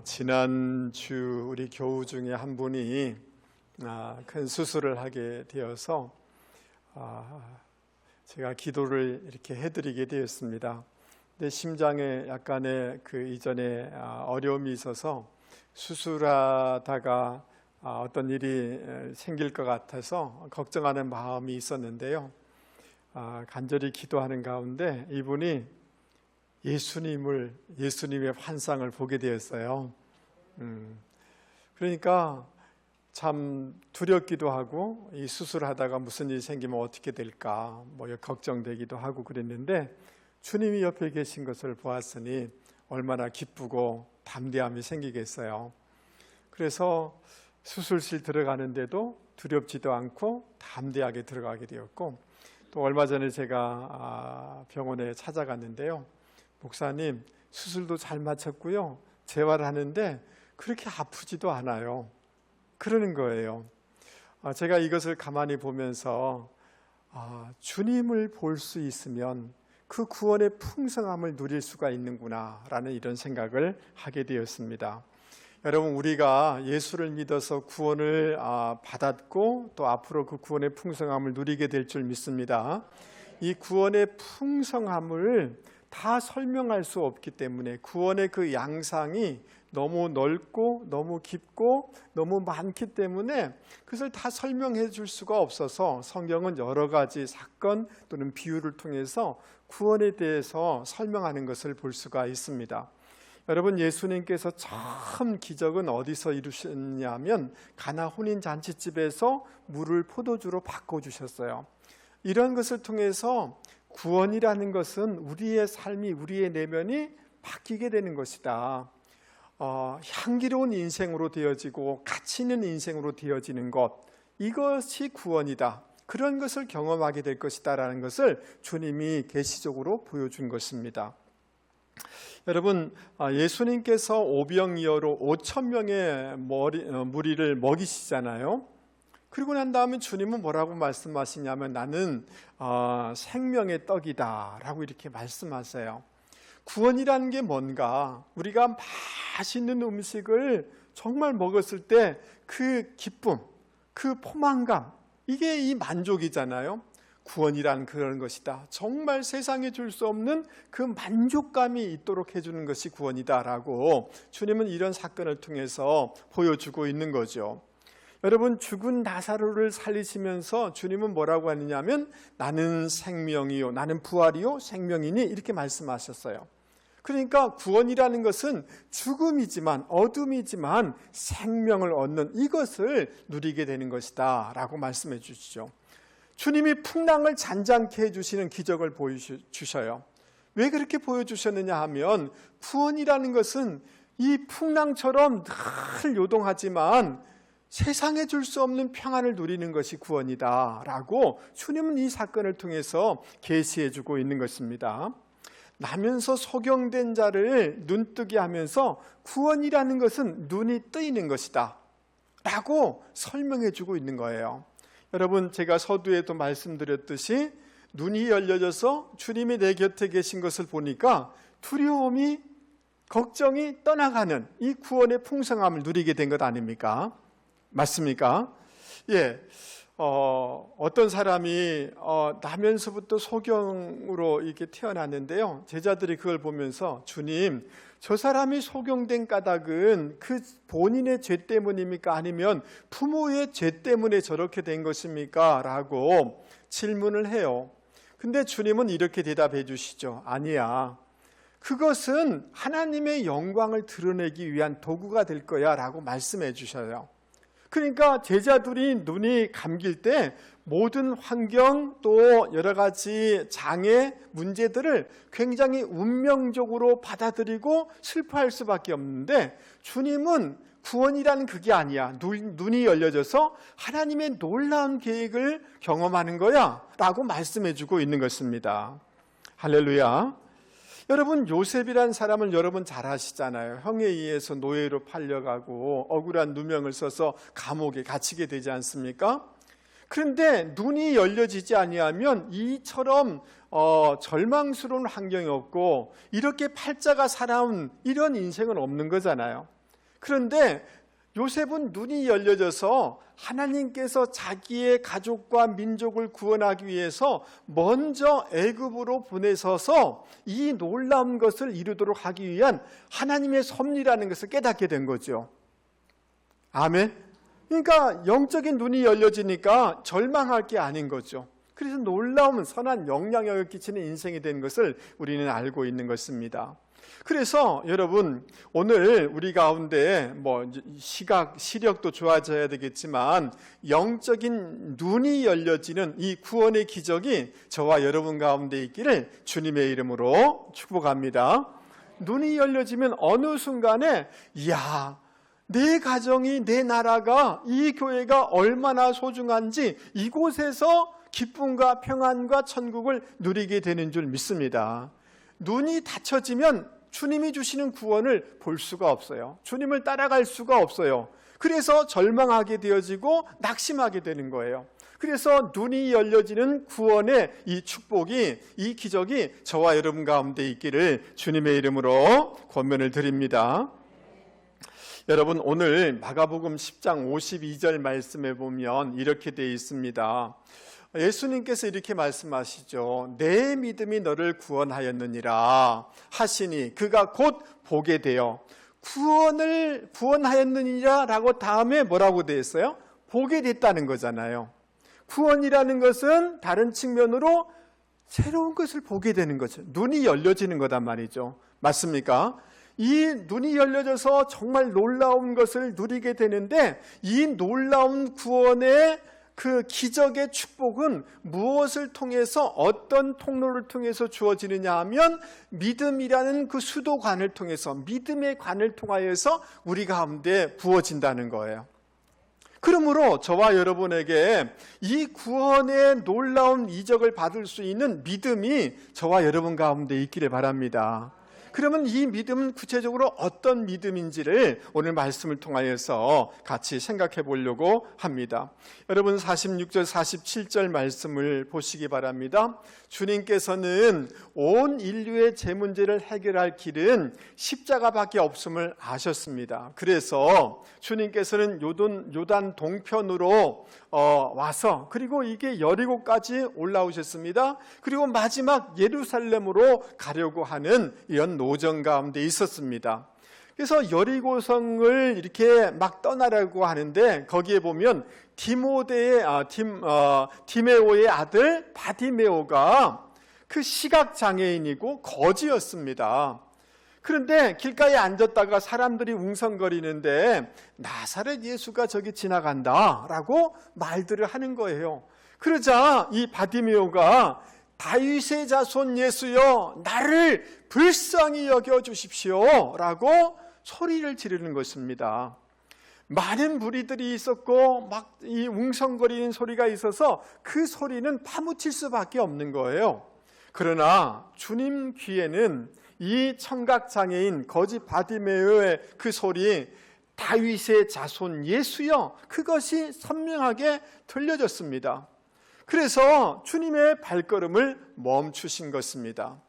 지난주 우리 교우 중에 한 분이 큰 수술을 하게 되어서 제가 기도를 이렇게 해드리게 되었습니다. 근데 심장에 약간의 그 이전에 어려움이 있어서 수술하다가 어떤 일이 생길 것 같아서 걱정하는 마음이 있었는데요. 간절히 기도하는 가운데 이분이 예수님의 환상을 보게 되었어요. 그러니까 참 두렵기도 하고, 이 수술하다가 무슨 일이 생기면 어떻게 될까 걱정되기도 하고 그랬는데, 주님이 옆에 계신 것을 보았으니 얼마나 기쁘고 담대함이 생기겠어요. 그래서 수술실 들어가는데도 두렵지도 않고 담대하게 들어가게 되었고, 또 얼마 전에 제가 병원에 찾아갔는데요. 목사님, 수술도 잘 마쳤고요, 재활하는데 그렇게 아프지도 않아요, 그러는 거예요. 제가 이것을 가만히 보면서 주님을 볼 수 있으면 그 구원의 풍성함을 누릴 수가 있는구나 라는 이런 생각을 하게 되었습니다. 여러분, 우리가 예수를 믿어서 구원을 받았고 또 앞으로 그 구원의 풍성함을 누리게 될 줄 믿습니다. 이 구원의 풍성함을 다 설명할 수 없기 때문에, 구원의 그 양상이 너무 넓고 너무 깊고 너무 많기 때문에 그것을 다 설명해 줄 수가 없어서 성경은 여러 가지 사건 또는 비유를 통해서 구원에 대해서 설명하는 것을 볼 수가 있습니다. 여러분, 예수님께서 처음 기적은 어디서 이루셨냐면 가나 혼인 잔치집에서 물을 포도주로 바꿔주셨어요. 이런 것을 통해서 구원이라는 것은 우리의 삶이, 우리의 내면이 바뀌게 되는 것이다. 향기로운 인생으로 되어지고 가치 있는 인생으로 되어지는 것, 이것이 구원이다. 그런 것을 경험하게 될 것이다 라는 것을 주님이 계시적으로 보여준 것입니다. 여러분, 예수님께서 오병이어로 5,000명의 무리를 먹이시잖아요. 그리고 난 다음에 주님은 뭐라고 말씀하시냐면 나는 생명의 떡이다 라고 이렇게 말씀하세요. 구원이라는 게 뭔가, 우리가 맛있는 음식을 정말 먹었을 때 그 기쁨, 그 포만감, 이게 이 만족이잖아요. 구원이란 그런 것이다. 정말 세상에 줄 수 없는 그 만족감이 있도록 해주는 것이 구원이다라고 주님은 이런 사건을 통해서 보여주고 있는 거죠. 여러분, 죽은 나사로를 살리시면서 주님은 뭐라고 하느냐면 나는 생명이요, 나는 부활이요 생명이니, 이렇게 말씀하셨어요. 그러니까 구원이라는 것은 죽음이지만, 어둠이지만 생명을 얻는 이것을 누리게 되는 것이다 라고 말씀해 주시죠. 주님이 풍랑을 잔잔케 해주시는 기적을 보여주셔요. 왜 그렇게 보여주셨느냐 하면, 구원이라는 것은 이 풍랑처럼 늘 요동하지만 세상에 줄 수 없는 평안을 누리는 것이 구원이다 라고 주님은 이 사건을 통해서 계시해 주고 있는 것입니다. 나면서 소경된 자를 눈뜨게 하면서 구원이라는 것은 눈이 뜨이는 것이다 라고 설명해 주고 있는 거예요. 여러분, 제가 서두에도 말씀드렸듯이 눈이 열려져서 주님이 내 곁에 계신 것을 보니까 두려움이, 걱정이 떠나가는 이 구원의 풍성함을 누리게 된 것 아닙니까? 맞습니까? 예. 어떤 사람이 나면서부터 소경으로 이렇게 태어났는데요. 제자들이 그걸 보면서 주님, 저 사람이 소경된 까닭은 그 본인의 죄 때문입니까? 아니면 부모의 죄 때문에 저렇게 된 것입니까? 라고 질문을 해요. 근데 주님은 이렇게 대답해 주시죠. 아니야. 그것은 하나님의 영광을 드러내기 위한 도구가 될 거야 라고 말씀해 주셔요. 그러니까 제자들이 눈이 감길 때 모든 환경 또 여러 가지 장애 문제들을 굉장히 운명적으로 받아들이고 슬퍼할 수밖에 없는데, 주님은 구원이라는 그게 아니야. 눈이 열려져서 하나님의 놀라운 계획을 경험하는 거야 라고 말씀해 주고 있는 것입니다. 할렐루야. 여러분, 요셉이라는 사람을 여러분 잘 아시잖아요. 형에 의해서 노예로 팔려가고 억울한 누명을 써서 감옥에 갇히게 되지 않습니까? 그런데 눈이 열려지지 아니하면 이처럼 절망스러운 환경이 없고 이렇게 팔자가 살아온 이런 인생은 없는 거잖아요. 그런데 요셉은 눈이 열려져서 하나님께서 자기의 가족과 민족을 구원하기 위해서 먼저 애굽으로 보내셔서 이 놀라운 것을 이루도록 하기 위한 하나님의 섭리라는 것을 깨닫게 된 거죠. 아멘. 그러니까 영적인 눈이 열려지니까 절망할 게 아닌 거죠. 그래서 놀라운 선한 영향력을 끼치는 인생이 된 것을 우리는 알고 있는 것입니다. 그래서 여러분, 오늘 우리 가운데 시력도 좋아져야 되겠지만 영적인 눈이 열려지는 이 구원의 기적이 저와 여러분 가운데 있기를 주님의 이름으로 축복합니다. 눈이 열려지면 어느 순간에 내 가정이, 내 나라가, 이 교회가 얼마나 소중한지 이곳에서 기쁨과 평안과 천국을 누리게 되는 줄 믿습니다. 눈이 닫혀지면 주님이 주시는 구원을 볼 수가 없어요. 주님을 따라갈 수가 없어요. 그래서 절망하게 되어지고 낙심하게 되는 거예요. 그래서 눈이 열려지는 구원의 이 축복이, 이 기적이 저와 여러분 가운데 있기를 주님의 이름으로 권면을 드립니다. 여러분, 오늘 마가복음 10장 52절 말씀에 보면 이렇게 되어 있습니다. 예수님께서 이렇게 말씀하시죠. 내 믿음이 너를 구원하였느니라 하시니 그가 곧 보게 되어 구원하였느니라 라고 다음에 뭐라고 되어 있어요? 보게 됐다는 거잖아요. 구원이라는 것은 다른 측면으로 새로운 것을 보게 되는 거죠. 눈이 열려지는 거단 말이죠. 맞습니까? 이 눈이 열려져서 정말 놀라운 것을 누리게 되는데 이 놀라운 구원의 그 기적의 축복은 무엇을 통해서, 어떤 통로를 통해서 주어지느냐 하면 믿음이라는 그 수도관을 통해서, 믿음의 관을 통하여서 우리 가운데 부어진다는 거예요. 그러므로 저와 여러분에게 이 구원의 놀라운 이적을 받을 수 있는 믿음이 저와 여러분 가운데 있기를 바랍니다. 그러면 이 믿음은 구체적으로 어떤 믿음인지를 오늘 말씀을 통하여서 같이 생각해 보려고 합니다. 여러분 46절 47절 말씀을 보시기 바랍니다. 주님께서는 온 인류의 제 문제를 해결할 길은 십자가밖에 없음을 아셨습니다. 그래서 주님께서는 요단 동편으로 와서, 그리고 이게 여리고까지 올라오셨습니다. 그리고 마지막 예루살렘으로 가려고 하는 이런 노정 가운데 있었습니다. 그래서 여리고성을 이렇게 막 떠나려고 하는데 거기에 보면 디메오의 아들 바디메오가 그 시각장애인이고 거지였습니다. 그런데 길가에 앉았다가 사람들이 웅성거리는데 나사렛 예수가 저기 지나간다 라고 말들을 하는 거예요. 그러자 이 바디메오가 다윗의 자손 예수여 나를 불쌍히 여겨주십시오 라고 소리를 지르는 것입니다. 많은 무리들이 있었고 막 이 웅성거리는 소리가 있어서 그 소리는 파묻힐 수밖에 없는 거예요. 그러나 주님 귀에는 이 청각장애인 거지 바디메오의 그 소리, 다윗의 자손 예수여, 그것이 선명하게 들려졌습니다. 그래서 주님의 발걸음을 멈추신 것입니다.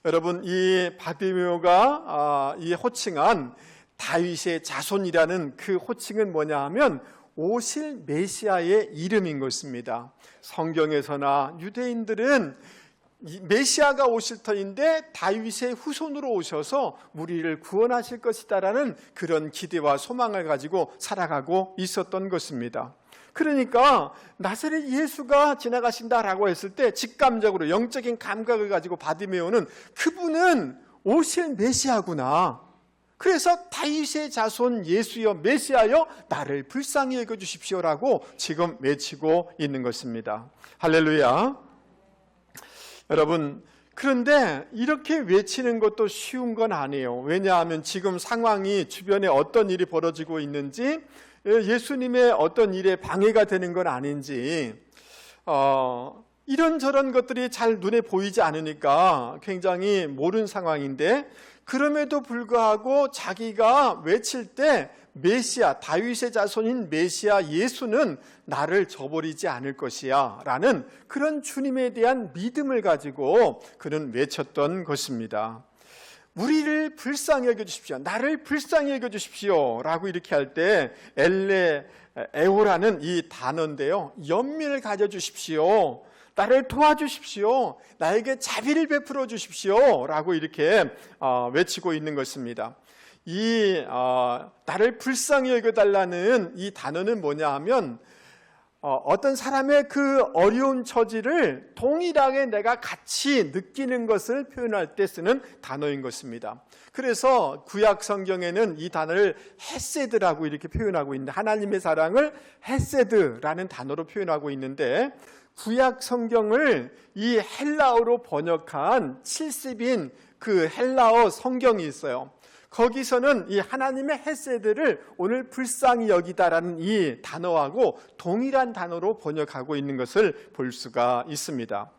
여러분, 이 바디메오가 이 호칭한 다윗의 자손이라는 그 호칭은 뭐냐 하면 오실 메시아의 이름인 것입니다. 성경에서나 유대인들은 메시아가 오실 터인데 다윗의 후손으로 오셔서 우리를 구원하실 것이다라는 그런 기대와 소망을 가지고 살아가고 있었던 것입니다. 그러니까 나사렛 예수가 지나가신다라고 했을 때 직감적으로 영적인 감각을 가지고 바디메오는 그분은 오실 메시아구나. 그래서 다윗의 자손 예수여 메시아여 나를 불쌍히 여겨주십시오라고 지금 외치고 있는 것입니다. 할렐루야. 여러분, 그런데 이렇게 외치는 것도 쉬운 건 아니에요. 왜냐하면 지금 상황이 주변에 어떤 일이 벌어지고 있는지, 예수님의 어떤 일에 방해가 되는 건 아닌지, 이런저런 것들이 잘 눈에 보이지 않으니까 굉장히 모르는 상황인데, 그럼에도 불구하고 자기가 외칠 때 메시아, 다윗의 자손인 메시아 예수는 나를 저버리지 않을 것이야 라는 그런 주님에 대한 믿음을 가지고 그는 외쳤던 것입니다. 우리를 불쌍히 여겨주십시오, 나를 불쌍히 여겨주십시오 라고 이렇게 할 때 엘레에오라는 이 단어인데요, 연민을 가져주십시오, 나를 도와주십시오, 나에게 자비를 베풀어 주십시오 라고 이렇게 외치고 있는 것입니다. 이 나를 불쌍히 여겨달라는 이 단어는 뭐냐 하면 어떤 사람의 그 어려운 처지를 동일하게 내가 같이 느끼는 것을 표현할 때 쓰는 단어인 것입니다. 그래서 구약 성경에는 이 단어를 헤세드라고 이렇게 표현하고 있는데, 하나님의 사랑을 헤세드라는 단어로 표현하고 있는데, 구약 성경을 이 헬라어로 번역한 70인 그 헬라어 성경이 있어요. 거기서는 이 하나님의 헤세드를 오늘 불쌍히 여기다라는 이 단어하고 동일한 단어로 번역하고 있는 것을 볼 수가 있습니다.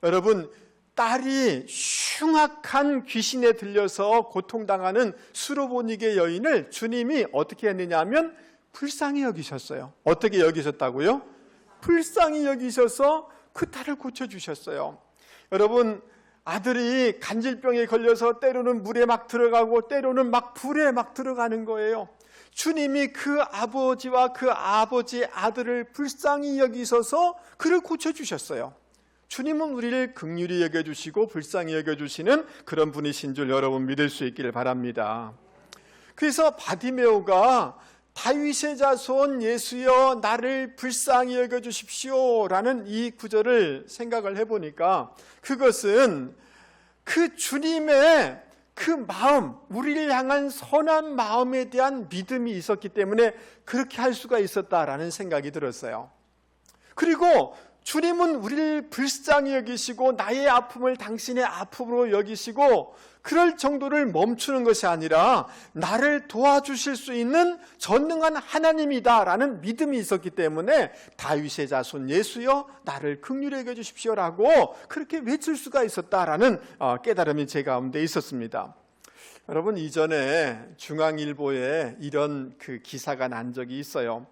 여러분, 딸이 흉악한 귀신에 들려서 고통당하는 수로보니게 여인을 주님이 어떻게 했느냐 하면 불쌍히 여기셨어요. 어떻게 여기셨다고요? 불쌍히 여기셔서 그 딸을 고쳐주셨어요. 여러분, 아들이 간질병에 걸려서 때로는 물에 막 들어가고 때로는 막 불에 막 들어가는 거예요. 주님이 그 아버지와 그 아버지의 아들을 불쌍히 여기셔서 그를 고쳐주셨어요. 주님은 우리를 긍휼히 여겨주시고 불쌍히 여겨주시는 그런 분이신 줄 여러분 믿을 수 있기를 바랍니다. 그래서 바디메오가 다윗의 자손 예수여 나를 불쌍히 여겨주십시오 라는 이 구절을 생각을 해보니까 그것은 그 주님의 그 마음, 우리를 향한 선한 마음에 대한 믿음이 있었기 때문에 그렇게 할 수가 있었다라는 생각이 들었어요. 그리고 주님은 우리를 불쌍히 여기시고 나의 아픔을 당신의 아픔으로 여기시고 그럴 정도를 멈추는 것이 아니라 나를 도와주실 수 있는 전능한 하나님이다라는 믿음이 있었기 때문에 다윗의 자손 예수여 나를 긍휼히 여겨주십시오라고 그렇게 외칠 수가 있었다라는 깨달음이 제 가운데 있었습니다. 여러분, 이전에 중앙일보에 이런 그 기사가 난 적이 있어요.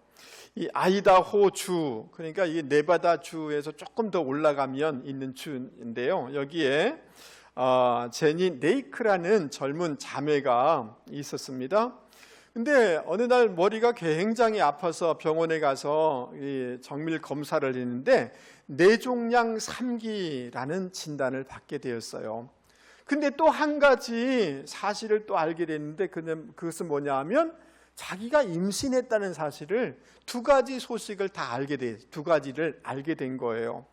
이 아이다호 주, 그러니까 이 네바다 주에서 조금 더 올라가면 있는 주인데요. 여기에 제니 네이크라는 젊은 자매가 있었습니다. 근데 어느 날 머리가 굉장히 아파서 병원에 가서 이 정밀 검사를 했는데 뇌종양 3기라는 진단을 받게 되었어요. 근데 또 한 가지 사실을 또 알게 됐는데 그것은 뭐냐 하면 자기가 임신했다는 사실을 두 가지 소식을 다 두 가지를 알게 된 거예요.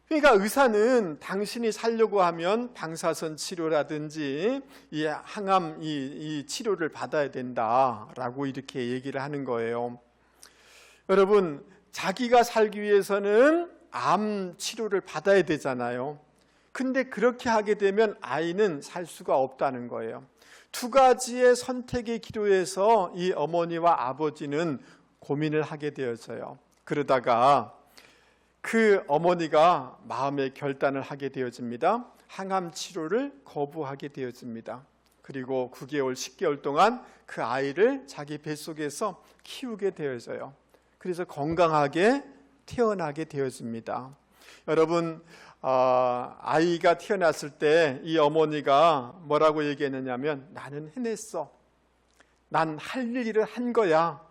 그러니까 의사는 당신이 살려고 하면 방사선 치료라든지 이 항암 이 치료를 받아야 된다라고 이렇게 얘기를 하는 거예요. 여러분, 자기가 살기 위해서는 암 치료를 받아야 되잖아요. 근데 그렇게 하게 되면 아이는 살 수가 없다는 거예요. 두 가지의 선택의 기로에서 이 어머니와 아버지는 고민을 하게 되었어요. 그러다가 그 어머니가 마음의 결단을 하게 되어집니다. 항암 치료를 거부하게 되어집니다. 그리고 9개월, 10개월 동안 그 아이를 자기 뱃속에서 키우게 되어져요. 그래서 건강하게 태어나게 되어집니다. 여러분, 아이가 태어났을 때 이 어머니가 뭐라고 얘기했느냐면 나는 해냈어. 난 할 일을 한 거야.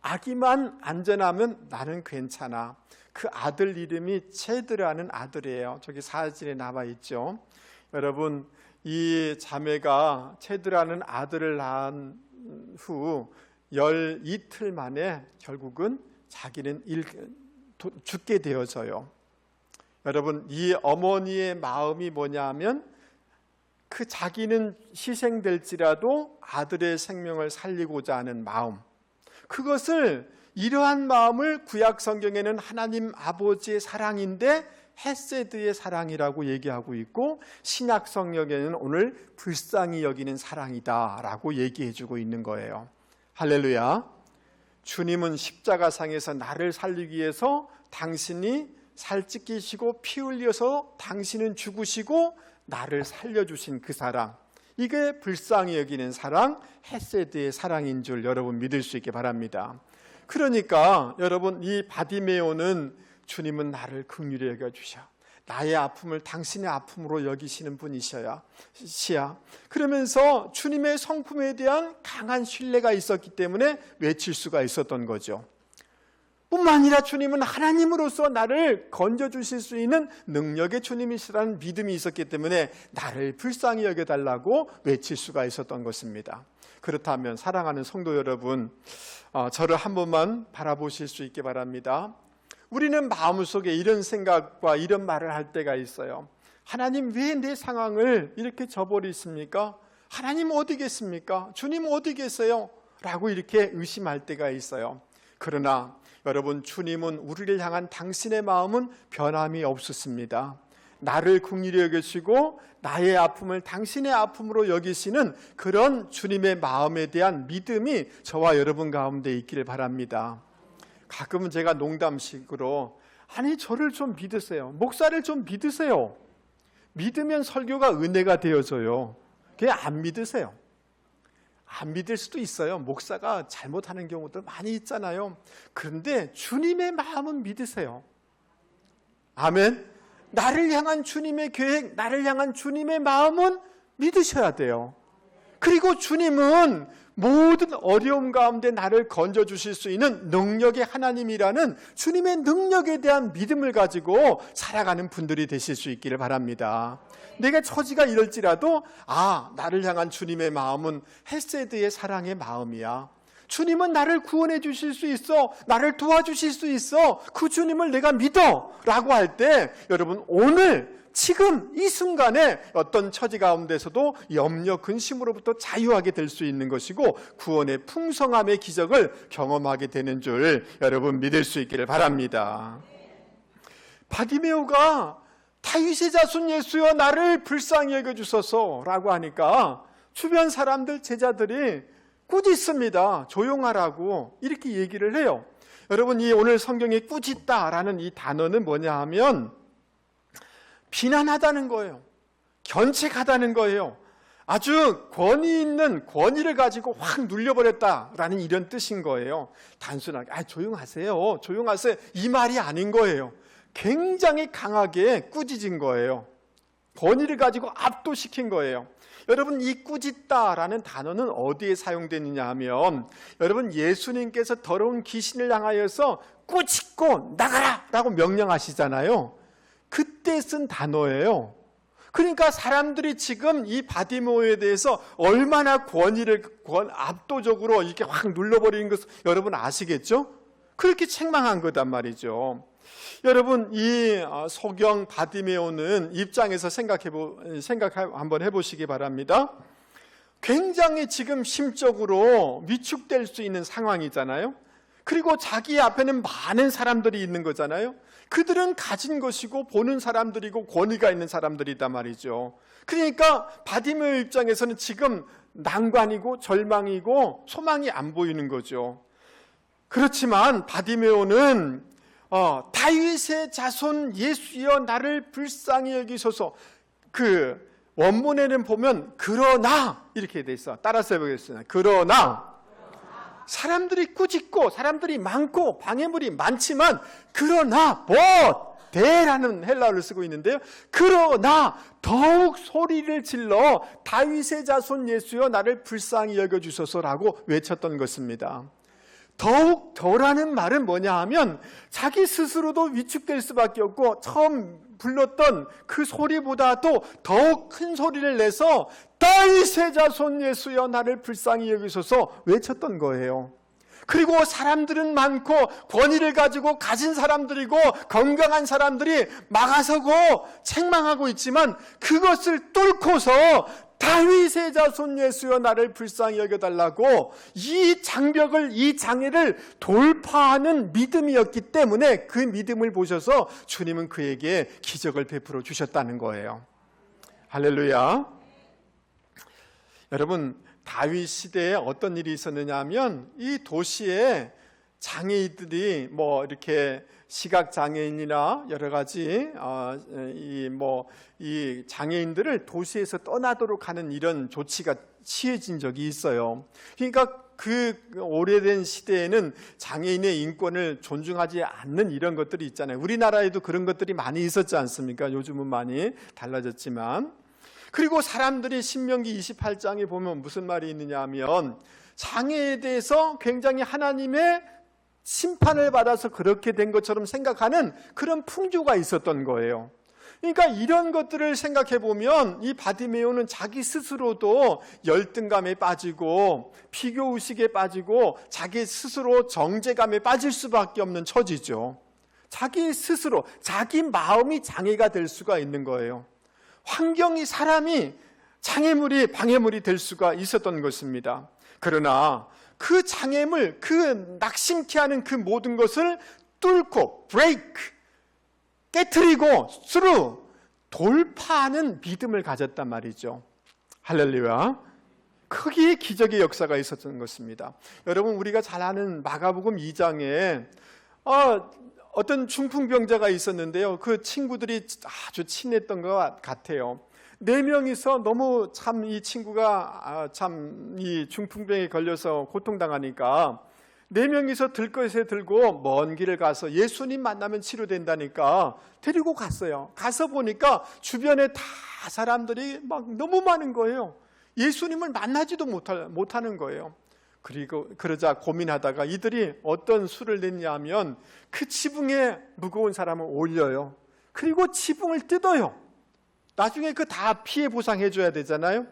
아기만 안전하면 나는 괜찮아. 그 아들 이름이 체드라는 아들이에요. 저기 사진에 나와 있죠. 여러분, 이 자매가 체드라는 아들을 낳은 후 12틀 만에 결국은 자기는 죽게 되어져요. 여러분, 이 어머니의 마음이 뭐냐 하면 그 자기는 희생될지라도 아들의 생명을 살리고자 하는 마음, 그것을 이러한 마음을 구약 성경에는 하나님 아버지의 사랑인데 헤세드의 사랑이라고 얘기하고 있고 신약 성경에는 오늘 불쌍히 여기는 사랑이다라고 얘기해주고 있는 거예요. 할렐루야. 주님은 십자가상에서 나를 살리기 위해서 당신이 살찌끼시고 피 흘려서 당신은 죽으시고 나를 살려주신 그 사랑, 이게 불쌍히 여기는 사랑, 헤세드의 사랑인 줄 여러분 믿을 수 있게 바랍니다. 그러니까 여러분, 이 바디메오는 주님은 나를 긍휼히 여겨주셔, 나의 아픔을 당신의 아픔으로 여기시는 분이셔야 시야. 그러면서 주님의 성품에 대한 강한 신뢰가 있었기 때문에 외칠 수가 있었던 거죠. 뿐만 아니라 주님은 하나님으로서 나를 건져주실 수 있는 능력의 주님이시라는 믿음이 있었기 때문에 나를 불쌍히 여겨달라고 외칠 수가 있었던 것입니다. 그렇다면 사랑하는 성도 여러분, 저를 한 번만 바라보실 수 있게 바랍니다. 우리는 마음속에 이런 생각과 이런 말을 할 때가 있어요. 하나님, 왜 내 상황을 이렇게 저버리십니까? 하나님 어디 계십니까? 주님 어디 계세요? 라고 이렇게 의심할 때가 있어요. 그러나 여러분, 주님은 우리를 향한 당신의 마음은 변함이 없으십니다. 나를 긍휼히 여기시고 나의 아픔을 당신의 아픔으로 여기시는 그런 주님의 마음에 대한 믿음이 저와 여러분 가운데 있기를 바랍니다. 가끔은 제가 농담식으로, 아니 저를 좀 믿으세요, 목사를 좀 믿으세요. 믿으면 설교가 은혜가 되어져요. 그냥 안 믿으세요. 안 믿을 수도 있어요. 목사가 잘못하는 경우도 많이 있잖아요. 그런데 주님의 마음은 믿으세요. 아멘. 나를 향한 주님의 계획, 나를 향한 주님의 마음은 믿으셔야 돼요. 그리고 주님은 모든 어려움 가운데 나를 건져주실 수 있는 능력의 하나님이라는 주님의 능력에 대한 믿음을 가지고 살아가는 분들이 되실 수 있기를 바랍니다. 내가 처지가 이럴지라도 나를 향한 주님의 마음은 헤세드의 사랑의 마음이야. 주님은 나를 구원해 주실 수 있어, 나를 도와주실 수 있어, 그 주님을 내가 믿어 라고 할 때 여러분, 오늘 지금 이 순간에 어떤 처지 가운데서도 염려, 근심으로부터 자유하게 될 수 있는 것이고 구원의 풍성함의 기적을 경험하게 되는 줄 여러분 믿을 수 있기를 바랍니다. 바디메오가 다윗의 자손 예수여 나를 불쌍히 여겨주소서 라고 하니까 주변 사람들, 제자들이 꾸짖습니다. 조용하라고 이렇게 얘기를 해요. 여러분, 이 오늘 성경에 꾸짖다라는 이 단어는 뭐냐 하면 비난하다는 거예요. 견책하다는 거예요. 아주 권위 있는 권위를 가지고 확 눌려버렸다라는 이런 뜻인 거예요. 단순하게 조용하세요, 조용하세요, 이 말이 아닌 거예요. 굉장히 강하게 꾸짖은 거예요. 권위를 가지고 압도시킨 거예요. 여러분, 이 꾸짖다라는 단어는 어디에 사용되느냐 하면, 여러분, 예수님께서 더러운 귀신을 향하여서 꾸짖고 나가라 라고 명령하시잖아요. 그때 쓴 단어예요. 그러니까 사람들이 지금 이 바디메오에 대해서 얼마나 권위를 압도적으로 이렇게 확 눌러버리는 것을 여러분 아시겠죠? 그렇게 책망한 거단 말이죠. 여러분, 이 소경 바디메오는 입장에서 생각 한번 해보시기 바랍니다. 굉장히 지금 심적으로 위축될 수 있는 상황이잖아요. 그리고 자기 앞에는 많은 사람들이 있는 거잖아요. 그들은 가진 것이고 보는 사람들이고 권위가 있는 사람들이단 말이죠. 그러니까 바디메오 입장에서는 지금 난관이고 절망이고 소망이 안 보이는 거죠. 그렇지만 바디메오는 다윗의 자손 예수여 나를 불쌍히 여기소서, 그 원문에는 보면 그러나 이렇게 돼 있어. 따라서 해보겠습니다. 그러나 사람들이 꾸짖고 사람들이 많고 방해물이 많지만 그러나 대라는 헬라어를 쓰고 있는데요. 그러나 더욱 소리를 질러 다윗의 자손 예수여 나를 불쌍히 여겨주소서라고 외쳤던 것입니다. 더욱 더라는 말은 뭐냐 하면 자기 스스로도 위축될 수밖에 없고 처음 불렀던 그 소리보다도 더욱 큰 소리를 내서 다윗의 자손 예수여 나를 불쌍히 여기소서 외쳤던 거예요. 그리고 사람들은 많고 권위를 가지고 가진 사람들이고 건강한 사람들이 막아서고 책망하고 있지만 그것을 뚫고서 다윗의 자손 예수여 나를 불쌍히 여겨달라고 이 장벽을, 이 장애를 돌파하는 믿음이었기 때문에 그 믿음을 보셔서 주님은 그에게 기적을 베풀어 주셨다는 거예요. 할렐루야. 여러분, 다윗 시대에 어떤 일이 있었느냐 하면 이 도시에 장애인들이 뭐 이렇게 시각 장애인이나 여러 가지 이 장애인들을 도시에서 떠나도록 하는 이런 조치가 취해진 적이 있어요. 그러니까 그 오래된 시대에는 장애인의 인권을 존중하지 않는 이런 것들이 있잖아요. 우리나라에도 그런 것들이 많이 있었지 않습니까? 요즘은 많이 달라졌지만. 그리고 사람들이 신명기 28장에 보면 무슨 말이 있느냐 하면 장애에 대해서 굉장히 하나님의 심판을 받아서 그렇게 된 것처럼 생각하는 그런 풍조가 있었던 거예요. 그러니까 이런 것들을 생각해 보면 이 바디메오는 자기 스스로도 열등감에 빠지고 피교의식에 빠지고 자기 스스로 정죄감에 빠질 수밖에 없는 처지죠. 자기 스스로, 자기 마음이 장애가 될 수가 있는 거예요. 환경이 사람이 장애물이 방해물이 될 수가 있었던 것입니다. 그러나 그 장애물, 그 낙심케 하는 그 모든 것을 뚫고 break, 깨트리고 스루 돌파하는 믿음을 가졌단 말이죠. 할렐루야. 크게 기적의 역사가 있었던 것입니다. 여러분, 우리가 잘 아는 마가복음 2장에 어떤 중풍병자가 있었는데요. 그 친구들이 아주 친했던 것 같아요. 4명이서 너무 참 이 친구가 참 이 중풍병에 걸려서 고통당하니까 4명이서 들것에 들고 먼 길을 가서 예수님 만나면 치료된다니까 데리고 갔어요. 가서 보니까 주변에 다 사람들이 막 너무 많은 거예요. 예수님을 만나지도 못하는 거예요. 그리고 그러자 고민하다가 이들이 어떤 수를 냈냐 하면 그 지붕에 무거운 사람을 올려요. 그리고 지붕을 뜯어요. 나중에 그 다 피해 보상해 줘야 되잖아요.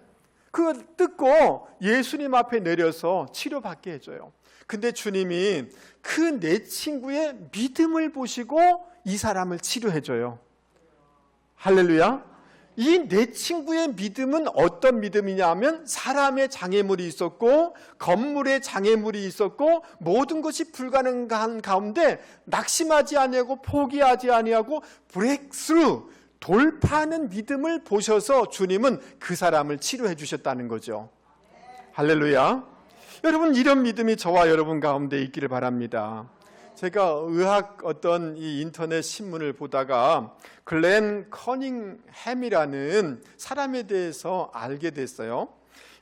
그거 뜯고 예수님 앞에 내려서 치료받게 해줘요. 근데 주님이 그 내 친구의 믿음을 보시고 이 사람을 치료해 줘요. 할렐루야. 이 내 친구의 믿음은 어떤 믿음이냐 하면 사람의 장애물이 있었고 건물의 장애물이 있었고 모든 것이 불가능한 가운데 낙심하지 아니하고 포기하지 아니하고 브레이크스루, 돌파하는 믿음을 보셔서 주님은 그 사람을 치료해 주셨다는 거죠. 할렐루야. 여러분, 이런 믿음이 저와 여러분 가운데 있기를 바랍니다. 제가 의학 어떤 이 인터넷 신문을 보다가 글렌 커닝햄이라는 사람에 대해서 알게 됐어요.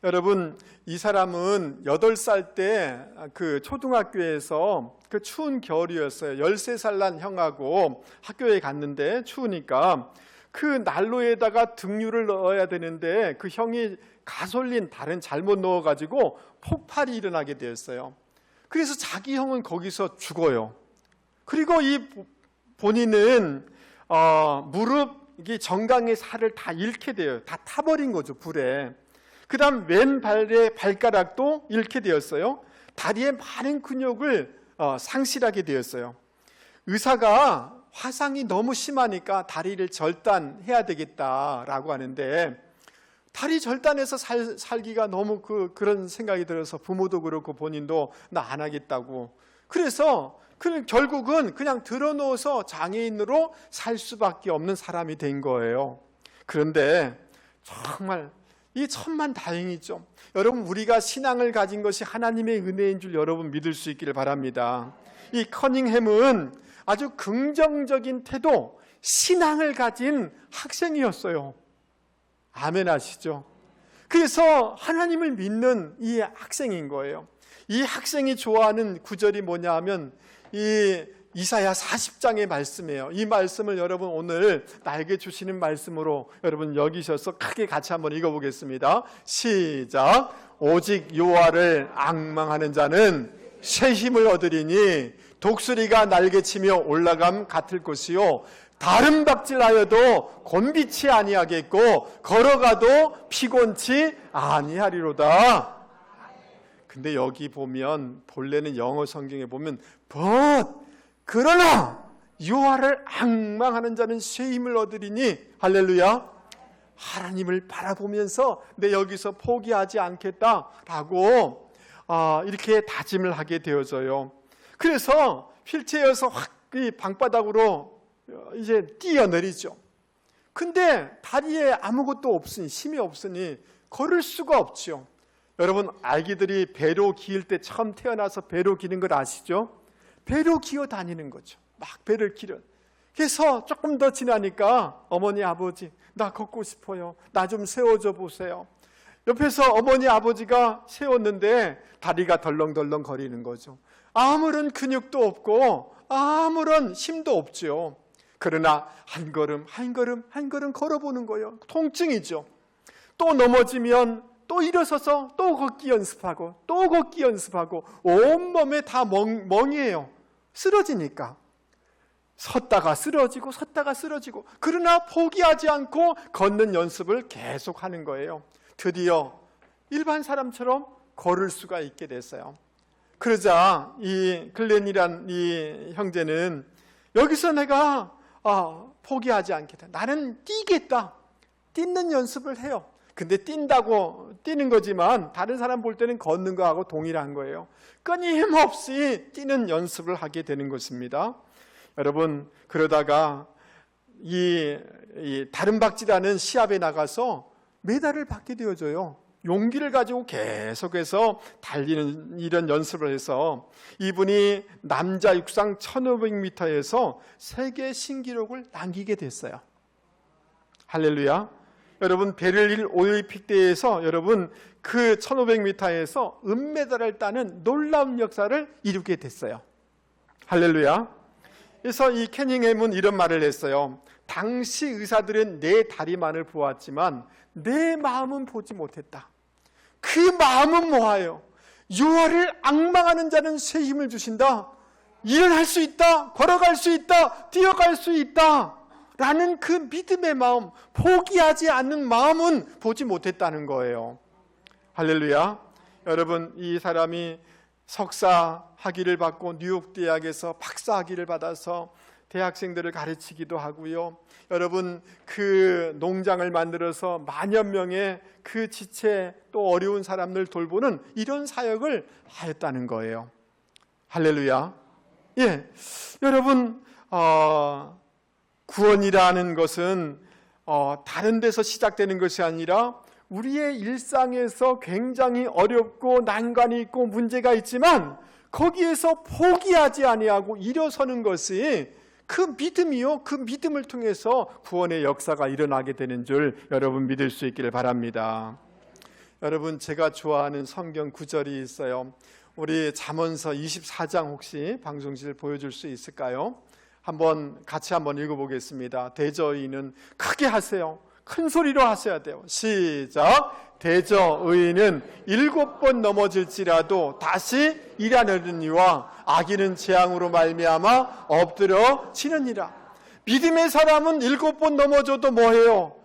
여러분, 이 사람은 8살 때 그 초등학교에서 그 추운 겨울이었어요. 13살 난 형하고 학교에 갔는데 추우니까 그 난로에다가 등유를 넣어야 되는데 그 형이 가솔린 다른 잘못 넣어가지고 폭발이 일어나게 되었어요. 그래서 자기 형은 거기서 죽어요. 그리고 이 본인은 무릎 정강의 살을 다 잃게 돼요. 다 타버린 거죠, 불에. 그 다음 왼발의 발가락도 잃게 되었어요. 다리에 많은 근육을 상실하게 되었어요. 의사가 화상이 너무 심하니까 다리를 절단해야 되겠다라고 하는데 다리 절단해서 살기가 너무 그런 생각이 들어서 부모도 그렇고 본인도 나 안 하겠다고. 그래서 결국은 그냥 들어놓아서 장애인으로 살 수밖에 없는 사람이 된 거예요. 그런데 정말 이 천만다행이죠. 여러분, 우리가 신앙을 가진 것이 하나님의 은혜인 줄 여러분 믿을 수 있기를 바랍니다. 이 커닝햄은 아주 긍정적인 태도, 신앙을 가진 학생이었어요. 아멘 하시죠? 그래서 하나님을 믿는 이 학생인 거예요. 이 학생이 좋아하는 구절이 뭐냐 하면 이 이사야 40장의 말씀이에요. 이 말씀을 여러분 오늘 나에게 주시는 말씀으로 여러분 여기셔서 크게 같이 한번 읽어보겠습니다. 시작. 오직 여호와를 앙망하는 자는 새 힘을 얻으리니 독수리가 날개치며 올라감 같을 것이요 다른 박질하여도 곤비치 아니하겠고 걸어가도 피곤치 아니하리로다. 근데 여기 보면 본래는 영어 성경에 보면 but 그러나 여호와를 앙망하는 자는 새 힘을 얻으리니 할렐루야. 하나님을 바라보면서 내 여기서 포기하지 않겠다라고 이렇게 다짐을 하게 되어져요. 그래서 휠체어에서 확 방바닥으로 이제 뛰어내리죠. 근데 다리에 아무것도 없으니 힘이 없으니 걸을 수가 없죠. 여러분, 아기들이 배로 기일 때 처음 태어나서 배로 기는 걸 아시죠? 배로 기어 다니는 거죠. 막 배를 기려. 그래서 조금 더 지나니까 어머니 아버지 나 걷고 싶어요. 나 좀 세워줘 보세요. 옆에서 어머니 아버지가 세웠는데 다리가 덜렁덜렁 거리는 거죠. 아무런 근육도 없고 아무런 힘도 없죠. 그러나 한 걸음 한 걸음 한 걸음 걸어보는 거예요. 통증이죠. 또 넘어지면 또 일어서서 또 걷기 연습하고 또 걷기 연습하고 온몸에 다 멍이에요. 쓰러지니까. 섰다가 쓰러지고 섰다가 쓰러지고 그러나 포기하지 않고 걷는 연습을 계속하는 거예요. 드디어 일반 사람처럼 걸을 수가 있게 됐어요. 그러자 이 글렌이란 이 형제는 여기서 내가 포기하지 않겠다. 나는 뛰겠다. 뛰는 연습을 해요. 근데 뛴다고 뛰는 거지만 다른 사람 볼 때는 걷는 거하고 동일한 거예요. 끊임없이 뛰는 연습을 하게 되는 것입니다. 여러분, 그러다가 이 다른 박지라는 시합에 나가서 메달을 받게 되어져요. 용기를 가지고 계속해서 달리는 이런 연습을 해서 이분이 남자 육상 1500m에서 세계 신기록을 남기게 됐어요. 할렐루야. 여러분, 베를린 올림픽 대회에서 여러분 그 1500m에서 은메달을 따는 놀라운 역사를 이루게 됐어요. 할렐루야. 그래서 이 캐닝햄은 이런 말을 했어요. 당시 의사들은 내 다리만을 보았지만 내 마음은 보지 못했다. 그 마음은 뭐하여? 유아를 앙망하는 자는 새 힘을 주신다. 일어날 수 있다. 걸어갈 수 있다. 뛰어갈 수 있다. 라는 그 믿음의 마음, 포기하지 않는 마음은 보지 못했다는 거예요. 할렐루야. 여러분, 이 사람이 석사 학위를 받고 뉴욕 대학에서 박사 학위를 받아서 대학생들을 가르치기도 하고요. 여러분, 그 농장을 만들어서 만여 명의 그 지체 또 어려운 사람들 돌보는 이런 사역을 하였다는 거예요. 할렐루야. 예, 여러분, 구원이라는 것은 다른 데서 시작되는 것이 아니라 우리의 일상에서 굉장히 어렵고 난관이 있고 문제가 있지만 거기에서 포기하지 아니하고 일어서는 것이 그 믿음이요, 그 믿음을 통해서 구원의 역사가 일어나게 되는 줄 여러분 믿을 수 있기를 바랍니다. 여러분, 제가 좋아하는 성경 구절이 있어요. 우리 잠언서 24장 혹시 방송실 보여줄 수 있을까요? 같이 한번 읽어보겠습니다. 대저의인은 크게 하세요. 큰 소리로 하셔야 돼요. 시작. 대저의인은 7번 넘어질지라도 다시 일어나느니와 악인은 재앙으로 말미암아 엎드려 지느니라. 믿음의 사람은 7번 넘어져도 뭐해요?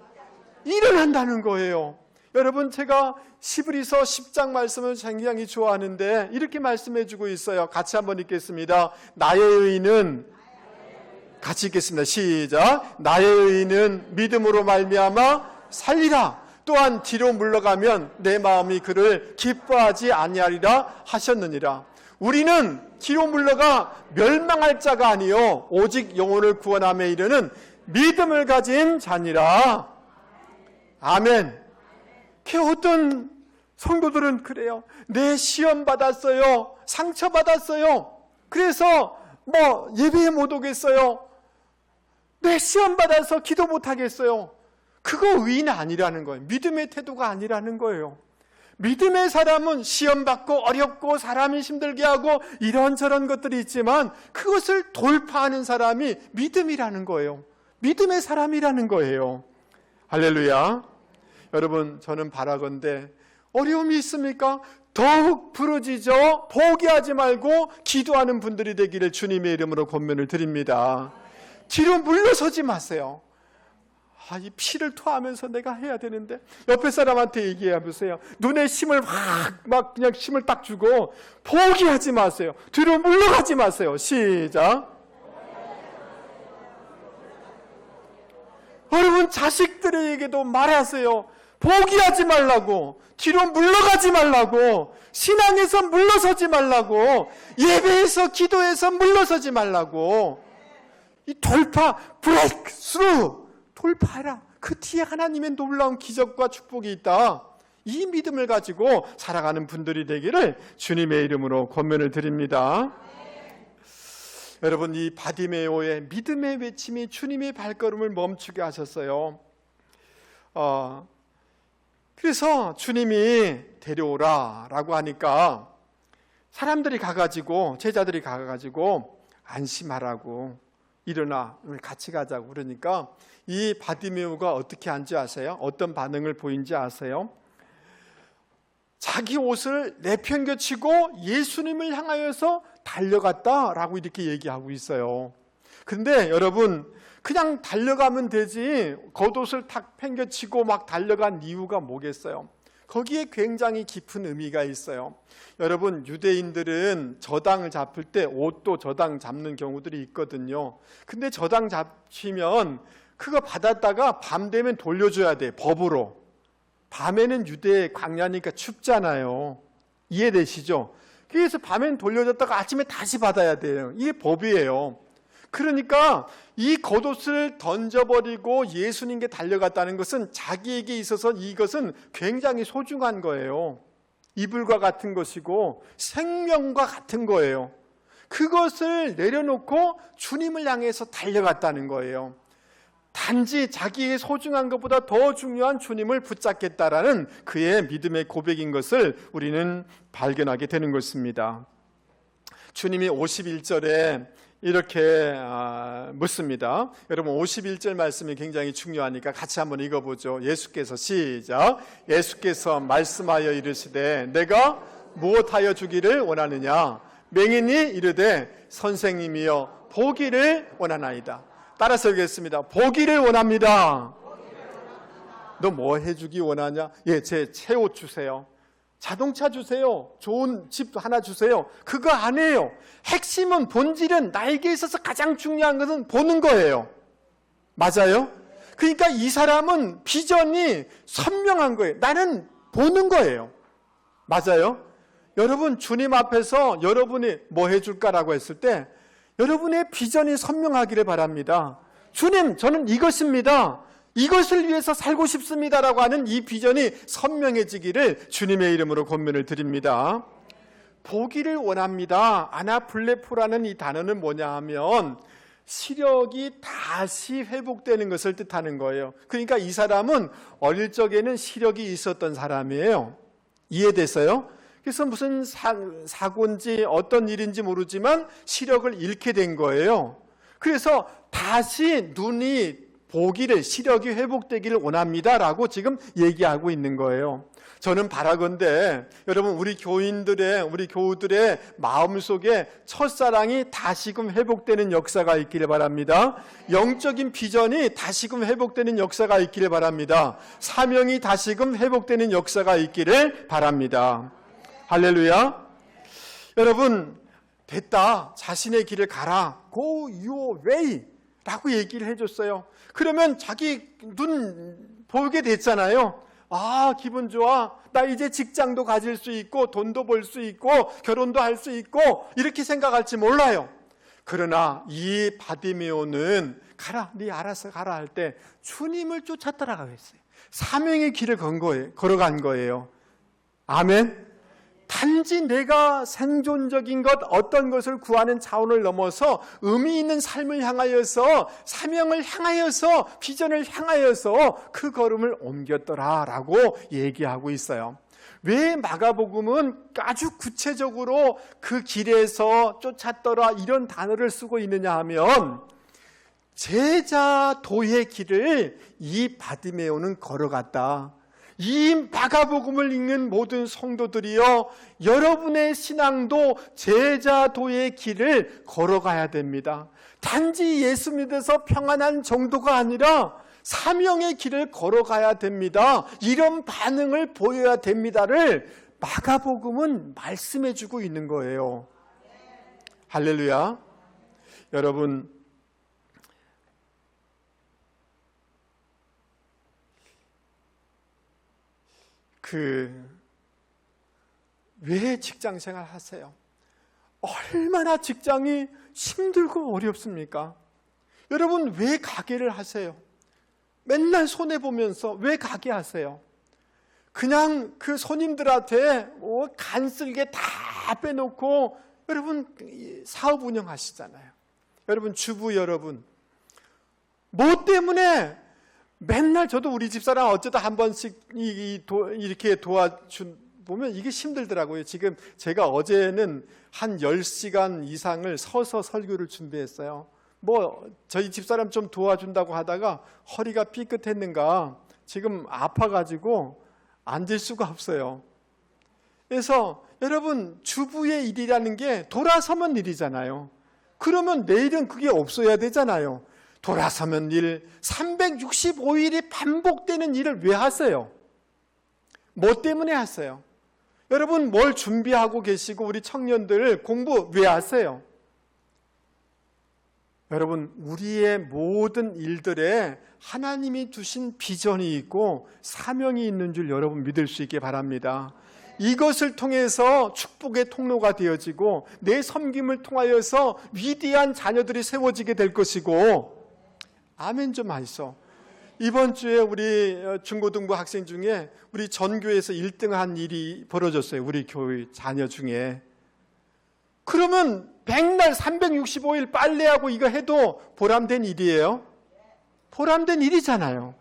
일어난다는 거예요. 여러분, 제가 히브리서 10장 말씀을 굉장히 좋아하는데 이렇게 말씀해주고 있어요. 같이 한번 읽겠습니다. 나의 의인은, 같이 읽겠습니다. 시작. 나의 의인은 믿음으로 말미암아 살리라. 또한 뒤로 물러가면 내 마음이 그를 기뻐하지 아니하리라 하셨느니라. 우리는 뒤로 물러가 멸망할 자가 아니요 오직 영혼을 구원함에 이르는 믿음을 가진 자니라. 아멘. 어떤 성도들은 그래요. 내 시험 받았어요. 상처 받았어요. 그래서 예배에 못 오겠어요. 내 시험 받아서 기도 못 하겠어요. 그거 의인 아니라는 거예요. 믿음의 태도가 아니라는 거예요. 믿음의 사람은 시험 받고 어렵고 사람이 힘들게 하고 이런저런 것들이 있지만 그것을 돌파하는 사람이 믿음이라는 거예요. 믿음의 사람이라는 거예요. 할렐루야. 여러분, 저는 바라건대 어려움이 있습니까? 더욱 부르짖어 포기하지 말고 기도하는 분들이 되기를 주님의 이름으로 권면을 드립니다. 뒤로 물러서지 마세요. 이 피를 토하면서 내가 해야 되는데, 옆에 사람한테 얘기해 보세요. 눈에 힘을 그냥 힘을 딱 주고 포기하지 마세요. 뒤로 물러가지 마세요. 시작. 여러분, 자식들에게도 말하세요. 포기하지 말라고, 뒤로 물러가지 말라고, 신앙에서 물러서지 말라고, 예배에서 기도에서 물러서지 말라고. 이 돌파, 브레이크 스루, 돌파해라. 그 뒤에 하나님의 놀라운 기적과 축복이 있다. 이 믿음을 가지고 살아가는 분들이 되기를 주님의 이름으로 권면을 드립니다. 여러분, 이 바디메오의 믿음의 외침이 주님의 발걸음을 멈추게 하셨어요. 그래서 주님이 데려오라 라고 하니까 사람들이 가가지고, 제자들이 가가지고 안심하라고, 일어나 같이 가자고 그러니까 이 바디메오가 어떻게 한지 아세요? 어떤 반응을 보인지 아세요? 자기 옷을 내팽개치고 예수님을 향하여서 달려갔다라고 이렇게 얘기하고 있어요. 그런데 여러분, 그냥 달려가면 되지 겉옷을 탁 팽개치고 막 달려간 이유가 뭐겠어요? 거기에 굉장히 깊은 의미가 있어요. 여러분, 유대인들은 저당을 잡을 때 옷도 저당 잡는 경우들이 있거든요. 근데 저당 잡히면 그거 받았다가 밤 되면 돌려줘야 돼, 법으로. 밤에는 유대 광야니까 춥잖아요. 이해되시죠? 그래서 밤엔 돌려줬다가 아침에 다시 받아야 돼요. 이게 법이에요. 그러니까 이 겉옷을 던져버리고 예수님께 달려갔다는 것은 자기에게 있어서 이것은 굉장히 소중한 거예요. 이불과 같은 것이고 생명과 같은 거예요. 그것을 내려놓고 주님을 향해서 달려갔다는 거예요. 단지 자기의 소중한 것보다 더 중요한 주님을 붙잡겠다라는 그의 믿음의 고백인 것을 우리는 발견하게 되는 것입니다. 주님이 51절에 이렇게 묻습니다. 여러분, 51절 말씀이 굉장히 중요하니까 같이 한번 읽어보죠. 예수께서 시작. 예수께서 말씀하여 이르시되 내가 무엇하여 주기를 원하느냐? 맹인이 이르되 선생님이여 보기를 원하나이다. 따라서 읽겠습니다. 보기를 원합니다. 너 뭐 해주기 원하냐? 제 옷 주세요. 자동차 주세요. 좋은 집 하나 주세요. 그거 아니에요. 핵심은, 본질은, 나에게 있어서 가장 중요한 것은 보는 거예요. 맞아요? 그러니까 이 사람은 비전이 선명한 거예요. 나는 보는 거예요. 맞아요? 여러분, 주님 앞에서 여러분이 뭐 해줄까라고 했을 때 여러분의 비전이 선명하기를 바랍니다. 주님, 저는 이것입니다. 이것을 위해서 살고 싶습니다라고 하는 이 비전이 선명해지기를 주님의 이름으로 권면을 드립니다. 보기를 원합니다. 아나블레포라는 이 단어는 뭐냐 하면 시력이 다시 회복되는 것을 뜻하는 거예요. 그러니까 이 사람은 어릴 적에는 시력이 있었던 사람이에요. 이해됐어요? 그래서 무슨 사고인지 어떤 일인지 모르지만 시력을 잃게 된 거예요. 그래서 다시 눈이 보기를, 시력이 회복되기를 원합니다라고 지금 얘기하고 있는 거예요. 저는 바라건대 여러분, 우리 교우들의 마음속에 첫사랑이 다시금 회복되는 역사가 있기를 바랍니다. 영적인 비전이 다시금 회복되는 역사가 있기를 바랍니다. 사명이 다시금 회복되는 역사가 있기를 바랍니다. 할렐루야. 여러분, 됐다. 자신의 길을 가라. Go your way 라고 얘기를 해줬어요. 그러면 자기 눈 보게 됐잖아요. 아, 기분 좋아. 나 이제 직장도 가질 수 있고 돈도 벌 수 있고 결혼도 할 수 있고 이렇게 생각할지 몰라요. 그러나 이 바디메오는 가라, 네 알아서 가라 할 때 주님을 쫓아 따라가고 있어요. 사명의 길을 걸어간 거예요. 아멘. 단지 내가 생존적인 것, 어떤 것을 구하는 차원을 넘어서 의미 있는 삶을 향하여서, 사명을 향하여서, 비전을 향하여서 그 걸음을 옮겼더라라고 얘기하고 있어요. 왜 마가복음은 아주 구체적으로 그 길에서 쫓았더라 이런 단어를 쓰고 있느냐 하면 제자도의 길을 이 바디메오는 걸어갔다. 이 마가복음을 읽는 모든 성도들이여, 여러분의 신앙도 제자도의 길을 걸어가야 됩니다. 단지 예수 믿어서 평안한 정도가 아니라 사명의 길을 걸어가야 됩니다. 이런 반응을 보여야 됩니다를 마가복음은 말씀해주고 있는 거예요. 할렐루야. 여러분, 왜 직장 생활 하세요? 얼마나 직장이 힘들고 어렵습니까? 여러분, 왜 가게를 하세요? 맨날 손해보면서 왜 가게 하세요? 그냥 그 손님들한테 간쓸게 다 빼놓고 여러분 사업 운영하시잖아요. 여러분, 주부 여러분, 뭐 때문에 맨날, 저도 우리 집사람 어쩌다 한 번씩 이렇게 도와준 보면 이게 힘들더라고요. 지금 제가 어제는 한 10시간 이상을 서서 설교를 준비했어요. 뭐 저희 집사람 좀 도와준다고 하다가 허리가 삐끗했는가 지금 아파가지고 앉을 수가 없어요. 그래서 여러분, 주부의 일이라는 게 돌아서면 일이잖아요. 그러면 내일은 그게 없어야 되잖아요. 돌아서면 일, 365일이 반복되는 일을 왜 하세요? 뭐 때문에 하세요? 여러분, 뭘 준비하고 계시고 우리 청년들 공부 왜 하세요? 여러분, 우리의 모든 일들에 하나님이 두신 비전이 있고 사명이 있는 줄 여러분 믿을 수 있게 바랍니다. 이것을 통해서 축복의 통로가 되어지고 내 섬김을 통하여서 위대한 자녀들이 세워지게 될 것이고, 아멘 좀 하시오. 이번 주에 우리 중고등부 학생 중에 우리 전교에서 1등한 일이 벌어졌어요. 우리 교회 자녀 중에. 그러면 백날 365일 빨래하고 이거 해도 보람된 일이에요? 보람된 일이잖아요.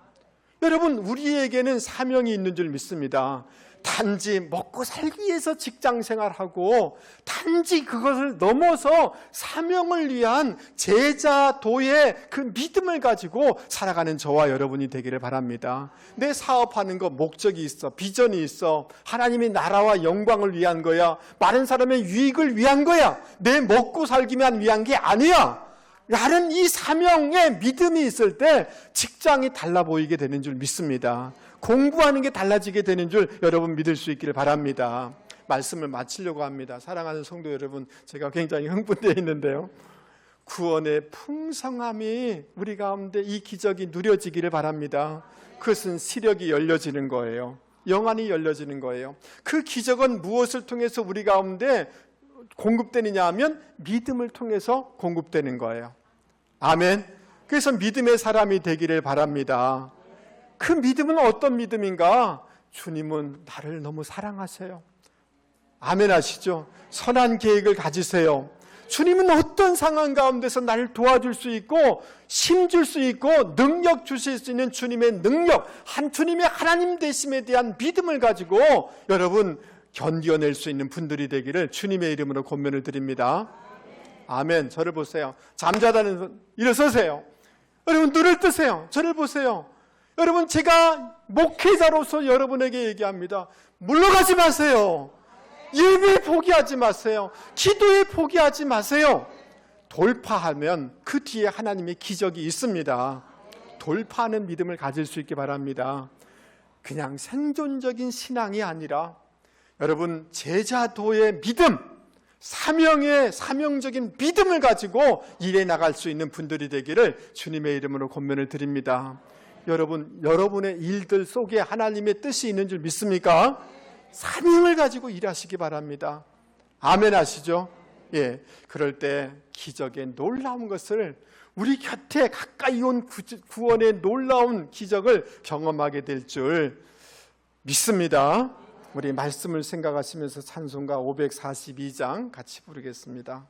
여러분, 우리에게는 사명이 있는 줄 믿습니다. 단지 먹고 살기 위해서 직장 생활하고 단지 그것을 넘어서 사명을 위한 제자도의 그 믿음을 가지고 살아가는 저와 여러분이 되기를 바랍니다. 내 사업하는 거 목적이 있어, 비전이 있어. 하나님의 나라와 영광을 위한 거야. 많은 사람의 유익을 위한 거야. 내 먹고 살기만 위한 게 아니야. 라는 이 사명의 믿음이 있을 때 직장이 달라 보이게 되는 줄 믿습니다. 공부하는 게 달라지게 되는 줄 여러분 믿을 수 있기를 바랍니다. 말씀을 마치려고 합니다. 사랑하는 성도 여러분, 제가 굉장히 흥분되어 있는데요, 구원의 풍성함이 우리 가운데 이 기적이 누려지기를 바랍니다. 그것은 시력이 열려지는 거예요. 영안이 열려지는 거예요. 그 기적은 무엇을 통해서 우리 가운데 공급되느냐 하면 믿음을 통해서 공급되는 거예요. 아멘. 그래서 믿음의 사람이 되기를 바랍니다. 그 믿음은 어떤 믿음인가? 주님은 나를 너무 사랑하세요. 아멘 하시죠? 선한 계획을 가지세요. 주님은 어떤 상황 가운데서 나를 도와줄 수 있고 힘줄 수 있고 능력 주실 수 있는 주님의 능력, 주님의 하나님 되심에 대한 믿음을 가지고 여러분 견뎌낼 수 있는 분들이 되기를 주님의 이름으로 권면을 드립니다. 아멘. 저를 보세요. 잠자다는 손 일어서세요. 여러분, 눈을 뜨세요. 저를 보세요. 여러분, 제가 목회자로서 여러분에게 얘기합니다. 물러가지 마세요. 예배에 포기하지 마세요. 기도에 포기하지 마세요. 돌파하면 그 뒤에 하나님의 기적이 있습니다. 돌파하는 믿음을 가질 수 있게 바랍니다. 그냥 생존적인 신앙이 아니라 여러분, 제자도의 믿음, 사명적인 믿음을 가지고 일해 나갈 수 있는 분들이 되기를 주님의 이름으로 권면을 드립니다. 여러분, 여러분의 일들 속에 하나님의 뜻이 있는 줄 믿습니까? 사명을 가지고 일하시기 바랍니다. 아멘 하시죠? 예, 그럴 때 기적의 놀라운 것을, 우리 곁에 가까이 온 구원의 놀라운 기적을 경험하게 될 줄 믿습니다. 우리 말씀을 생각하시면서 찬송가 542장 같이 부르겠습니다.